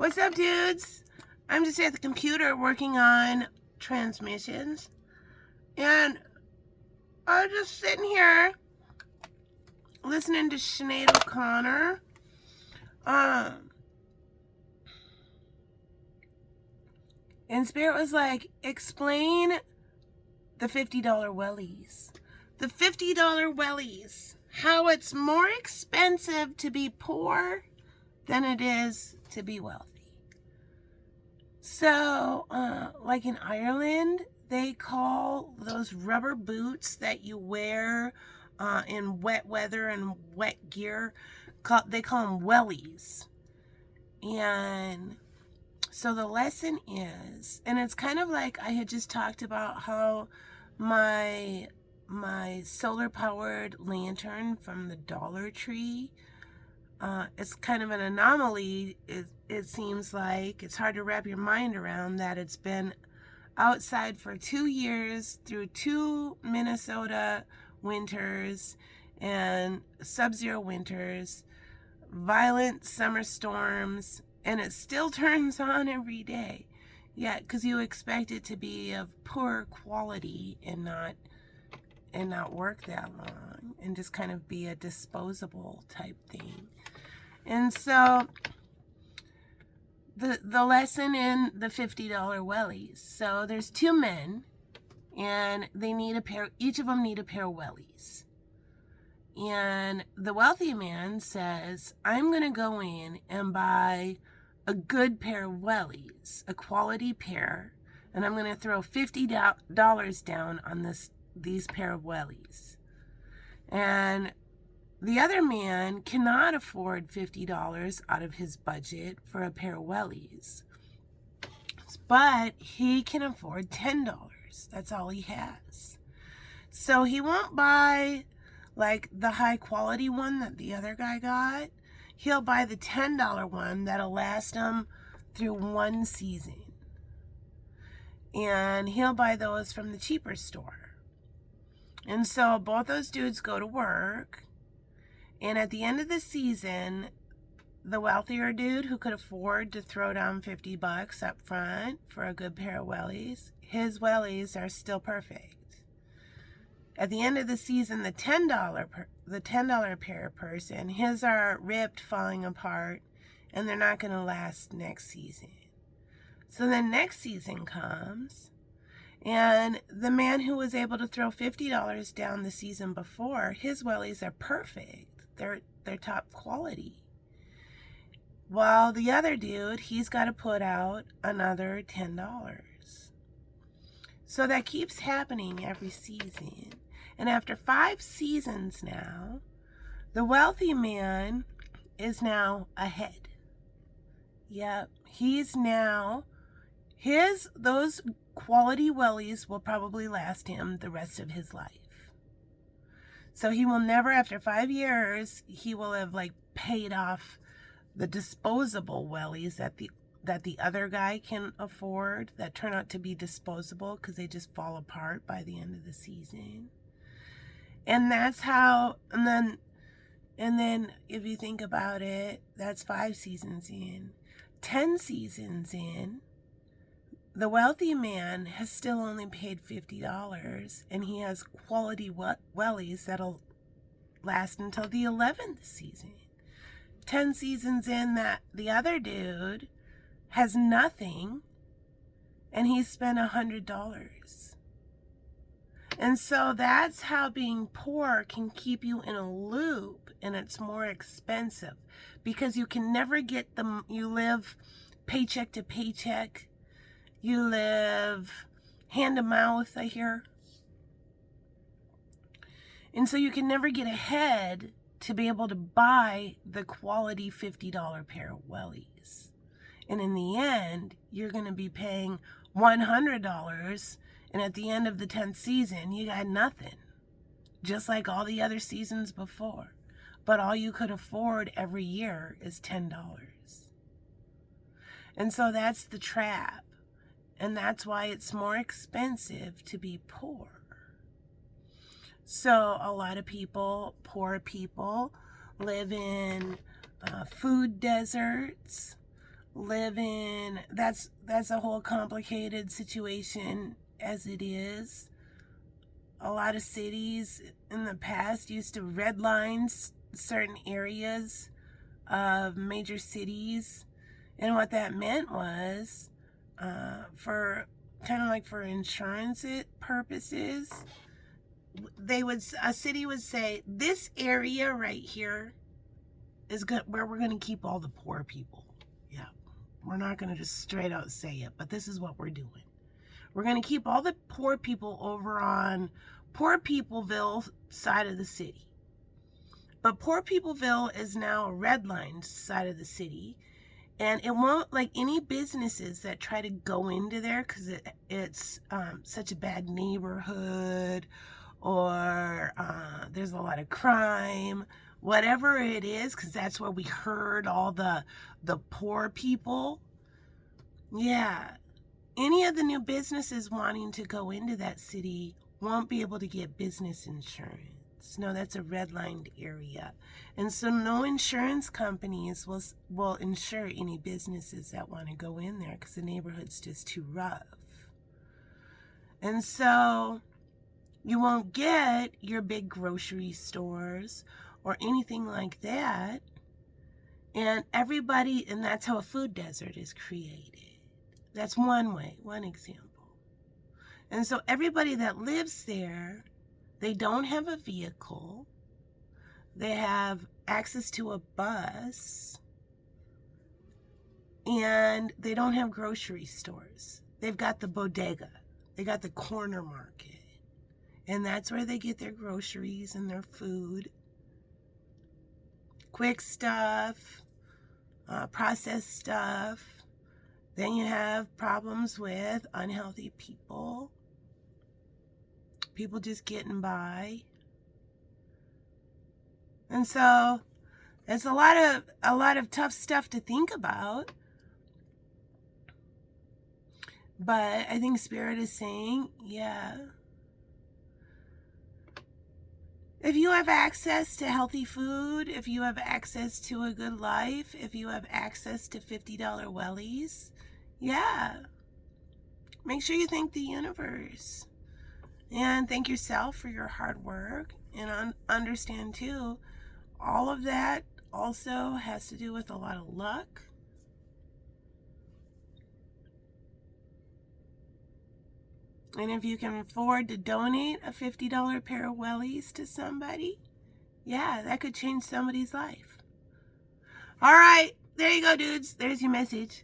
What's up, dudes? I'm just at the computer working on transmissions, and I was just sitting here listening to Sinead O'Connor. And Spirit was like, explain the $50 wellies. The $50 wellies. How it's more expensive to be poor than it is to be wealthy. So, like in Ireland, they call those rubber boots that you wear in wet weather and wet gear, they call them wellies. And so the lesson is, and it's kind of like I had just talked about how my solar powered lantern from the Dollar Tree, it's kind of an anomaly. It seems like it's hard to wrap your mind around that it's been outside for 2 years through 2 Minnesota winters and sub-zero winters, violent summer storms, and it still turns on every day. Yeah, because you expect it to be of poor quality and not work that long and just kind of be a disposable type thing. And so the lesson in the $50 wellies. So there's 2 men, and they need a pair. Each of them need a pair of wellies. And the wealthy man says, I'm going to go in and buy a good pair of wellies, a quality pair, and I'm going to throw $50 down on these pair of wellies. And the other man cannot afford $50 out of his budget for a pair of wellies, but he can afford $10. That's all he has. So he won't buy like the high quality one that the other guy got. He'll buy the $10 one that'll last him through 1 season. And he'll buy those from the cheaper store. And so both those dudes go to work. And at the end of the season, the wealthier dude who could afford to throw down $50 up front for a good pair of wellies, his wellies are still perfect. At the end of the season, the $10 pair person, his are ripped, falling apart, and they're not going to last next season. So then next season comes, and the man who was able to throw $50 down the season before, his wellies are perfect. They're top quality. While the other dude, he's got to put out another $10. So that keeps happening every season. And after 5 seasons now, the wealthy man is now ahead. Yep, he's now, those quality wellies will probably last him the rest of his life. So he will never, after 5 years, he will have like paid off the disposable wellies that the other guy can afford that turn out to be disposable because they just fall apart by the end of the season. And that's how, and then if you think about it, that's 5 seasons in. 10 seasons in, the wealthy man has still only paid $50, and he has quality wellies that'll last until the 11th season. 10 seasons in, that the other dude has nothing, and he spent $100. And so that's how being poor can keep you in a loop, and it's more expensive because you can never get them. You live paycheck to paycheck. You live hand to mouth, I hear. And so you can never get ahead to be able to buy the quality $50 pair of wellies. And in the end, you're going to be paying $100, and at the end of the 10th season, you got nothing. Just like all the other seasons before. But all you could afford every year is $10. And so that's the trap. And that's why it's more expensive to be poor. So a lot of people, poor people, live in food deserts. live in. That's a whole complicated situation as it is. A lot of cities in the past used to redline certain areas of major cities, and what that meant was, for kind of like for insurance purposes, a city would say, this area right here is good, where we're going to keep all the poor people. Yeah, we're not going to just straight out say it, but this is what we're doing. We're going to keep all the poor people over on Poor Peopleville side of the city. But Poor Peopleville is now a redlined side of the city, and it won't, like, any businesses that try to go into there because it's such a bad neighborhood, or there's a lot of crime, whatever it is, because that's where we heard all the poor people. Yeah, any of the new businesses wanting to go into that city won't be able to get business insurance. No, that's a redlined area. And so no insurance companies will insure any businesses that want to go in there because the neighborhood's just too rough. And so you won't get your big grocery stores or anything like that. And that's how a food desert is created. That's one way, one example. And so everybody that lives there, they don't have a vehicle. They have access to a bus. And they don't have grocery stores. They've got the bodega. They got the corner market. And that's where they get their groceries and their food. Quick stuff, processed stuff. Then you have problems with unhealthy people. People just getting by. And so it's a lot of tough stuff to think about. But I think Spirit is saying, yeah, if you have access to healthy food, if you have access to a good life, if you have access to $50 wellies, yeah, make sure you thank the universe. And thank yourself for your hard work. And understand, too, all of that also has to do with a lot of luck. And if you can afford to donate a $50 pair of wellies to somebody, yeah, that could change somebody's life. All right, there you go, dudes. There's your message.